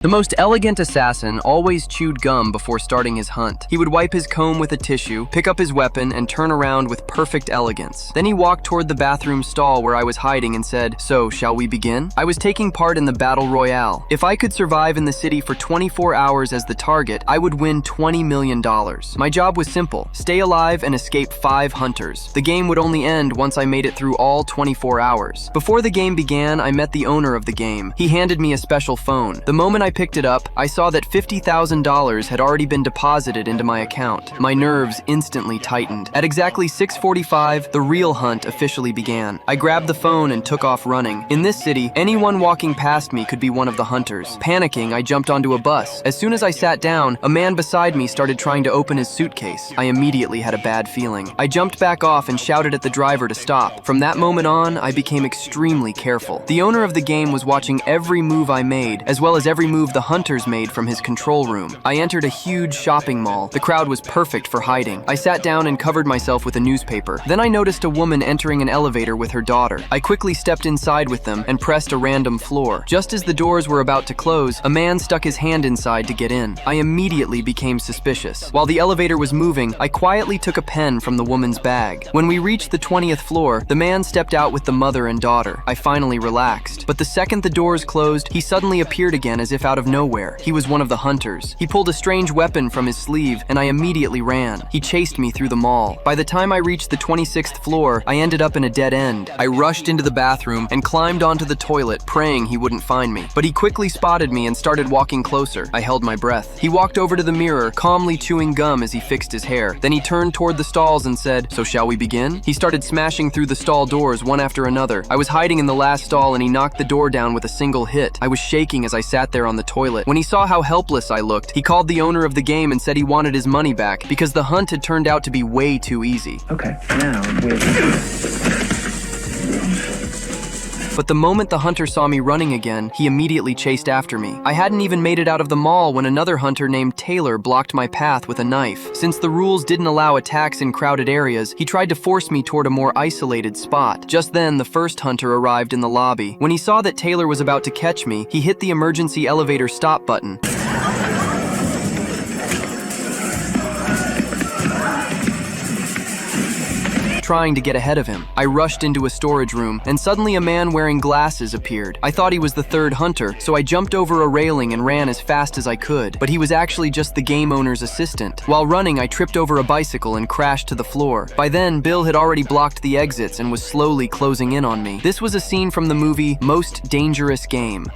The most elegant assassin always chewed gum before starting his hunt. He would wipe his comb with a tissue, pick up his weapon, and turn around with perfect elegance. Then he walked toward the bathroom stall where I was hiding and said, "So, shall we begin?" I was taking part in the Battle Royale. If I could survive in the city for 24 hours as the target, I would win $20 million. My job was simple: stay alive and escape 5 hunters. The game would only end once I made it through all 24 hours. Before the game began, I met the owner of the game. He handed me a special phone. The moment I picked it up, I saw that $50,000 had already been deposited into my account. My nerves instantly tightened. At exactly 6:45, the real hunt officially began. I grabbed the phone and took off running. In this city, anyone walking past me could be one of the hunters. Panicking, I jumped onto a bus. As soon as I sat down, a man beside me started trying to open his suitcase. I immediately had a bad feeling. I jumped back off and shouted at the driver to stop. From that moment on, I became extremely careful. The owner of the game was watching every move I made, as well as every move the hunters made from his control room. I entered a huge shopping mall. The crowd was perfect for hiding. I sat down and covered myself with a newspaper. Then I noticed a woman entering an elevator with her daughter. I quickly stepped inside with them and pressed a random floor. Just as the doors were about to close, a man stuck his hand inside to get in. I immediately became suspicious. While the elevator was moving, I quietly took a pen from the woman's bag. When we reached the 20th floor, the man stepped out with the mother and daughter. I finally relaxed. But the second the doors closed, he suddenly appeared again as if out of nowhere. He was one of the hunters. He pulled a strange weapon from his sleeve, and I immediately ran. He chased me through the mall. By the time I reached the 26th floor, I ended up in a dead end. I rushed into the bathroom and climbed onto the toilet, praying he wouldn't find me. But he quickly spotted me and started walking closer. I held my breath. He walked over to the mirror, calmly chewing gum as he fixed his hair. Then he turned toward the stalls and said, "So shall we begin?" He started smashing through the stall doors one after another. I was hiding in the last stall and he knocked the door down with a single hit. I was shaking as I sat there on the toilet. When he saw how helpless I looked, he called the owner of the game and said he wanted his money back because the hunt had turned out to be way too easy. Okay, now But the moment the hunter saw me running again, he immediately chased after me. I hadn't even made it out of the mall when another hunter named Taylor blocked my path with a knife. Since the rules didn't allow attacks in crowded areas, he tried to force me toward a more isolated spot. Just then, the first hunter arrived in the lobby. When he saw that Taylor was about to catch me, he hit the emergency elevator stop button. Trying to get ahead of him. I rushed into a storage room, and suddenly a man wearing glasses appeared. I thought he was the third hunter, so I jumped over a railing and ran as fast as I could, but he was actually just the game owner's assistant. While running, I tripped over a bicycle and crashed to the floor. By then, Bill had already blocked the exits and was slowly closing in on me. This was a scene from the movie Most Dangerous Game.